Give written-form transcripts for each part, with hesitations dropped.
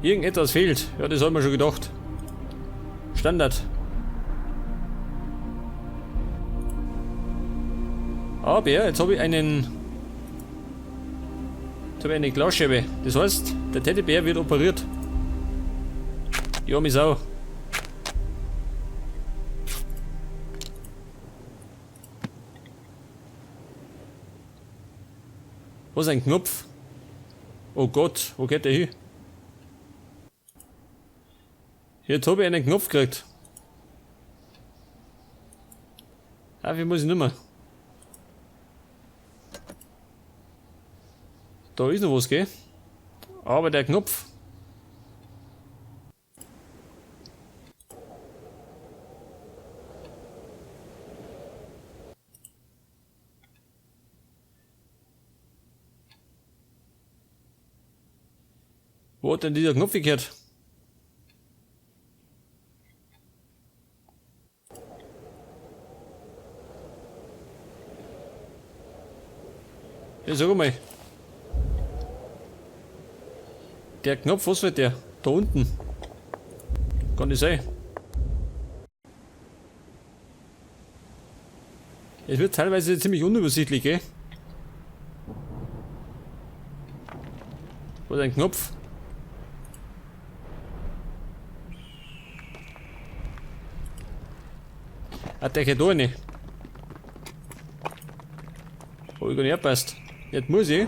Irgendetwas fehlt. Ja, das haben wir schon gedacht. Standard. Aber jetzt habe ich einen... Jetzt habe ich eine Glasscheibe. Das heißt, der Teddybär wird operiert. Ja, mich Sau. Was ein Knopf? Oh Gott, wo geht der hin? Jetzt habe ich einen Knopf gekriegt. Ah, wie muss ich nicht mehr? Da ist noch was, gell? Aber der Knopf. Wo hat denn dieser Knopf gekehrt? Ja, sag mal. Der Knopf, was wird der? Da unten. Kann nicht sein. Es wird teilweise ziemlich unübersichtlich, gell? Was ein Knopf? Hat der da eine? Hab ich gar nicht erpasst. Jetzt muss ich.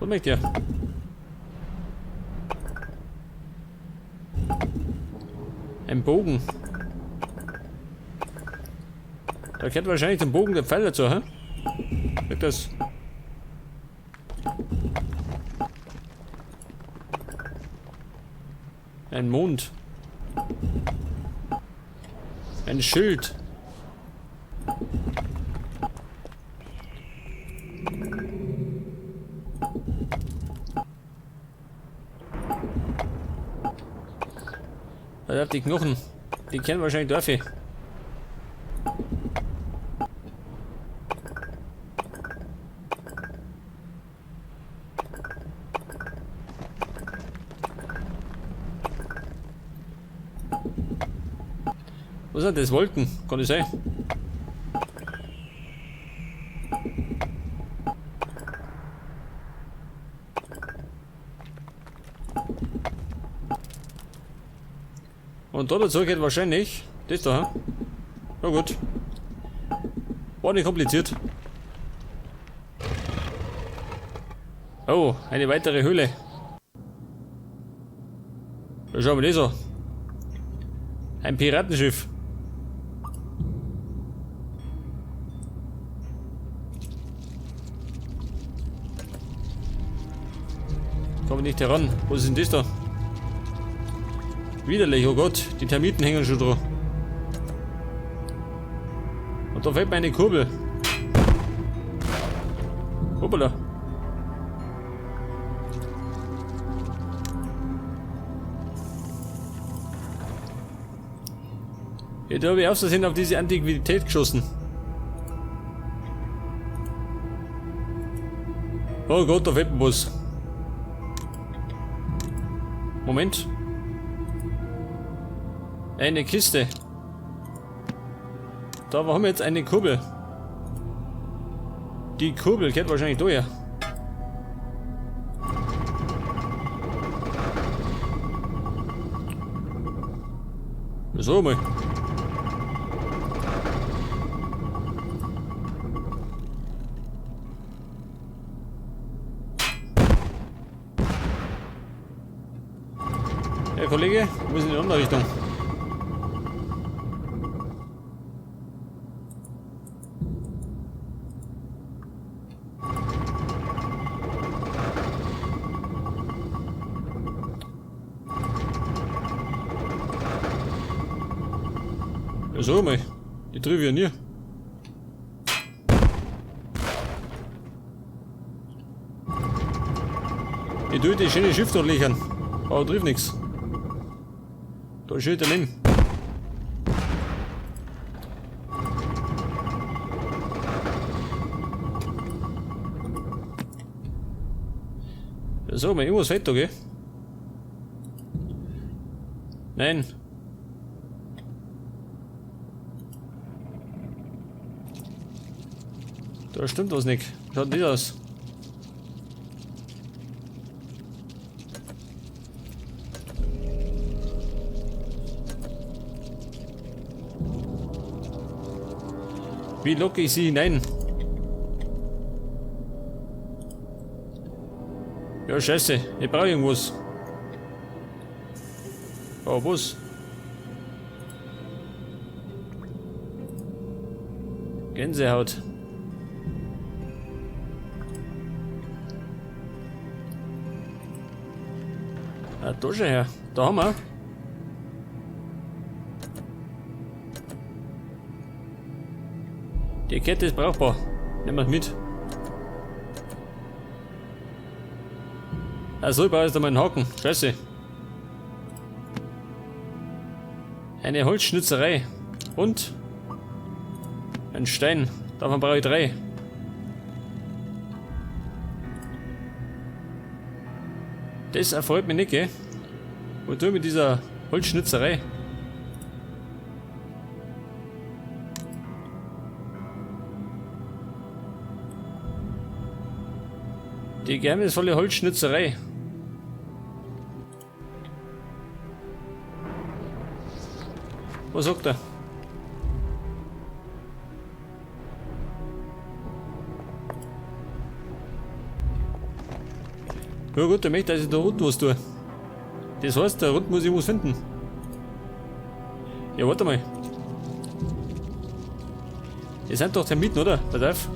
Was macht der? Ein Bogen. Da kennt wahrscheinlich den Bogen der Pfeil dazu, hä? Wirkt das? Ein Mond. Ein Schild. Die Knochen, die kennen wahrscheinlich Dörfer. Was sind das? Wolken? Kann das sein? Und da dazu geht wahrscheinlich das da. Na gut. War nicht kompliziert. Oh, eine weitere Höhle. Da schauen wir das an. Ein Piratenschiff. Kommen nicht heran. Was ist denn das da? Widerlich, oh Gott, die Termiten hängen schon dran. Und da fällt mir eine Kurbel. Hoppala. Ja, da habe ich aus Versehen auf diese Antiquität geschossen. Oh Gott, da fällt mir was. Moment. Eine Kiste. Da haben wir jetzt eine Kurbel. Die Kurbel geht wahrscheinlich da her. So mal. Herr Kollege, wir müssen in die andere Richtung. So mal, die treffe ich nie. Ich tue die schöne Schiff dort liefern, aber trifft nichts. Da ist wieder daneben. So, mal irgendwas weiter, gell? Nein. Da stimmt was nicht. Schaut nicht aus. Wie locke ich sie hinein? Ja, scheiße. Ich brauche irgendwas. Oh, was? Gänsehaut. Ah, da schon her. Da haben wir. Die Kette ist brauchbar. Nehmen wir mit. Also, ich brauche jetzt einmal einen Haken. Scheiße. Eine Holzschnitzerei. Und ein Stein. Davon brauche ich 3. Das erfreut mich nicht, gell? Und du mit dieser Holzschnitzerei. Die geheimnisvolle Holzschnitzerei. Was sagt er? Ja gut, der möchte, dass ich da unten was tue. Das heißt, da unten muss ich was finden. Ja, warte mal. Das sind doch Termiten, oder? Pass auf.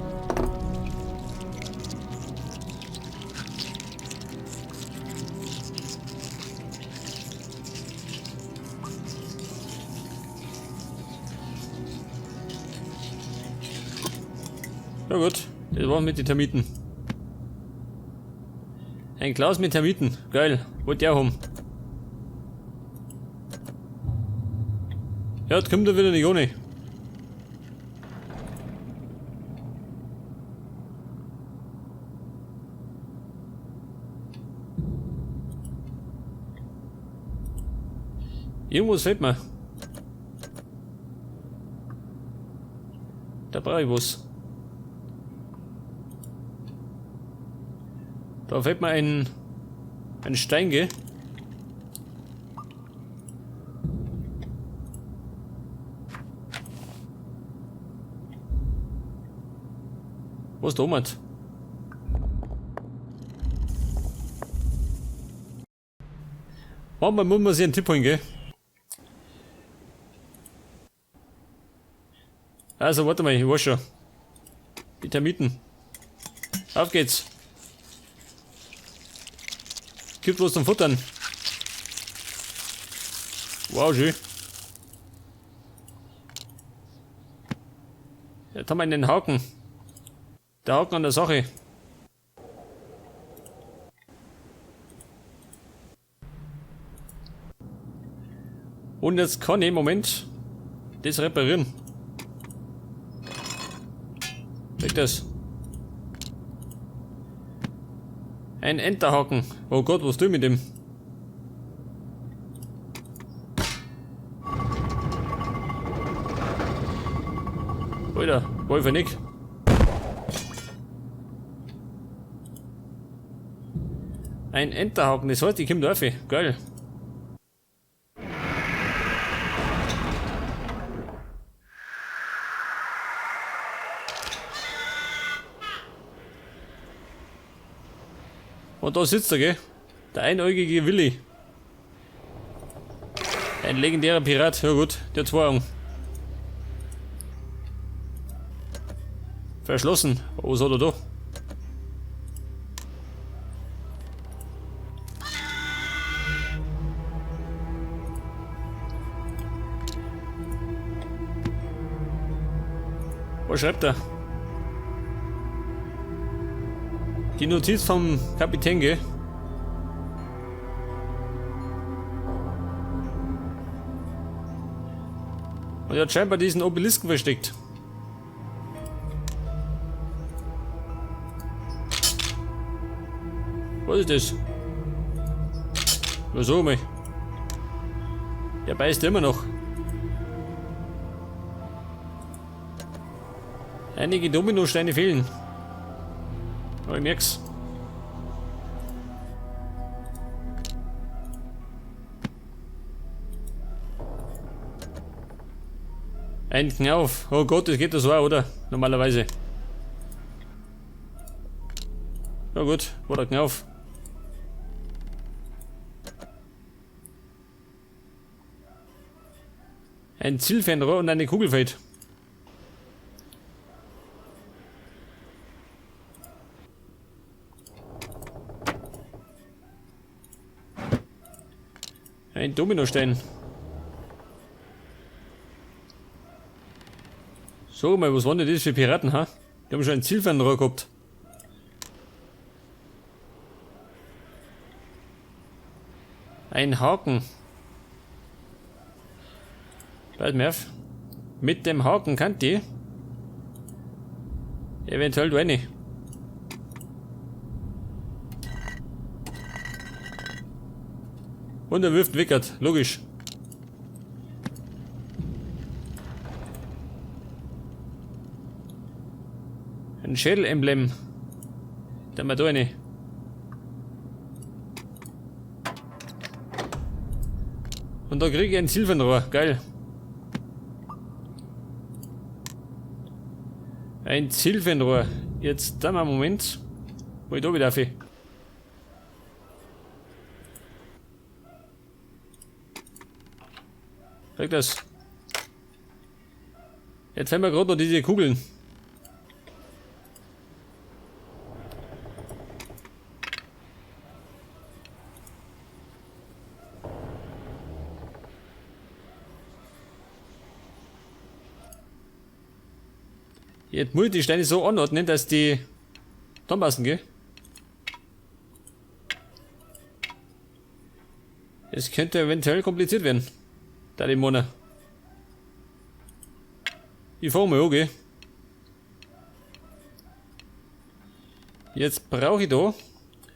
Ja gut, das war's mit den Termiten. Ein Glas mit Termiten. Geil. Wollt ihr auch haben. Ja, jetzt kommt er wieder nicht ohne. Irgendwas fehlt mir. Da brauche ich was. Da fällt mir ein Stein, gell? Was da oben? Manchmal muss man sich einen Tipp holen, gell? Also, warte mal, ich weiß schon. Die Termiten. Auf geht's. Gibt was zum Futtern. Wow, schön. Jetzt haben wir einen Haken. Der Haken an der Sache. Und jetzt kann ich im Moment das reparieren. Weg das. Ein Enterhaken. Oh Gott, was tue ich mit dem? Alter, Wolfe nicht. Ein Enterhaken, das heißt, ich komme da rauf. Geil. Und da sitzt er, gell? Der einäugige Willi. Ein legendärer Pirat. Ja gut, der hat 2 Augen. Verschlossen. Oh, was hat er da? Was schreibt er? Die Notiz vom Kapitän, gell? Und er hat scheinbar diesen Obelisken versteckt. Was ist das? Was mal? Der beißt immer noch. Einige Dominosteine fehlen. Aber ich merk's. Ein Knauf. Oh Gott, das geht das so auch, oder? Normalerweise. Na gut, war der Knauf. Ein Zielfernrohr und eine Kugelfeld. Ein Dominostein. So mal, was waren denn das für Piraten, ha? Die haben schon ein Zielfernrohr gehabt. Ein Haken. Bald mehr. Mit dem Haken kann die eventuell eine. Und er wirft Wickert, logisch. Ein Schädelemblem. Da haben wir da eine. Und da kriege ich ein Zielfernrohr, geil. Ein Zielfernrohr. Jetzt da mal einen Moment. Wo ich da wieder auf. Sag das. Jetzt haben wir gerade noch diese Kugeln. Jetzt muss ich die Steine so anordnen, dass die dann passen, gell? Es könnte eventuell kompliziert werden. Da die Mona. Ich fahr mal an, gell? Jetzt brauche ich da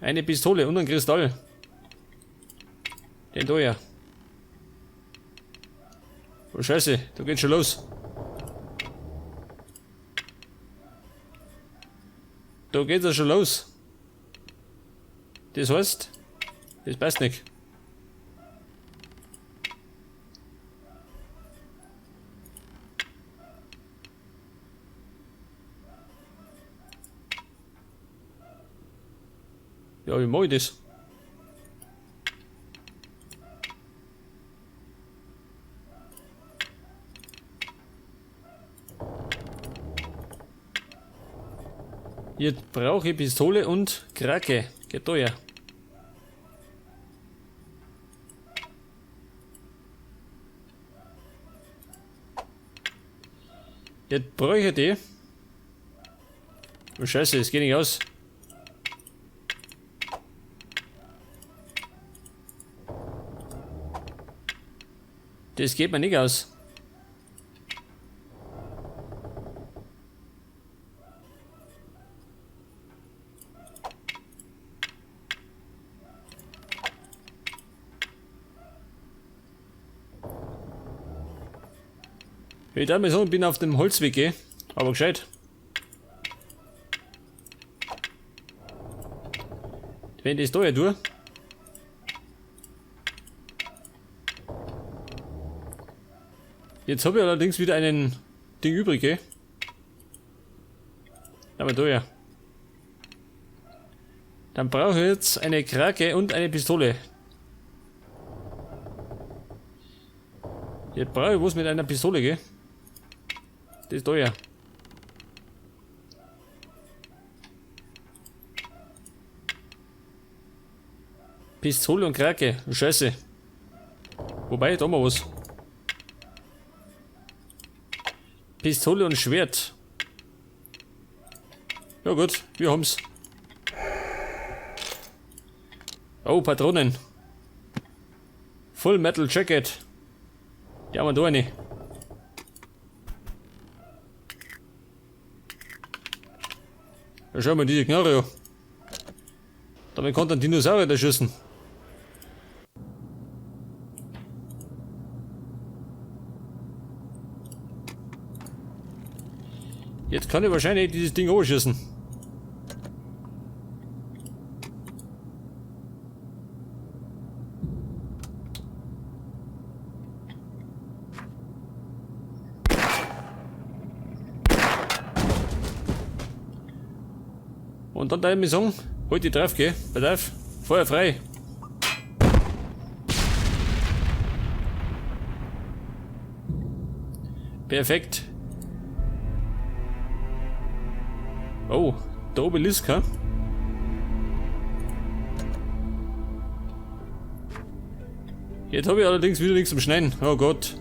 eine Pistole und einen Kristall. Den da ja. Oh Scheiße, da geht's schon los. Da geht's ja schon los. Das heißt, das passt nicht. Ja, wie mache ich das? Jetzt brauche ich Pistole und Krake. Geht da ja. Jetzt brauche ich die. Oh Scheiße, es geht nicht aus. Das geht mir nicht aus. Ich darf mal sagen, ich bin auf dem Holzweg, gell? Aber gescheit. Wenn das da ja tue. Jetzt habe ich allerdings wieder einen Ding übrig, gell? Aber da ja. Dann brauche ich jetzt eine Krake und eine Pistole. Jetzt brauche ich was mit einer Pistole, gell? Das ist da ja. Pistole und Krake. Scheiße. Wobei, da mal was. Pistole und Schwert. Ja gut, wir haben's. Oh, Patronen. Full Metal Jacket. Die haben wir da eine. Ja, schau mal diese Knarre an. Damit konnte ein Dinosaurier da schießen. Jetzt kann ich wahrscheinlich dieses Ding anschießen. Und dann darf ich mir sagen, halt die drauf, gell? Pass auf, Feuer frei. Perfekt. Oh, der Obelisk, ha? Jetzt habe ich allerdings wieder nichts zum Schneiden. Oh Gott.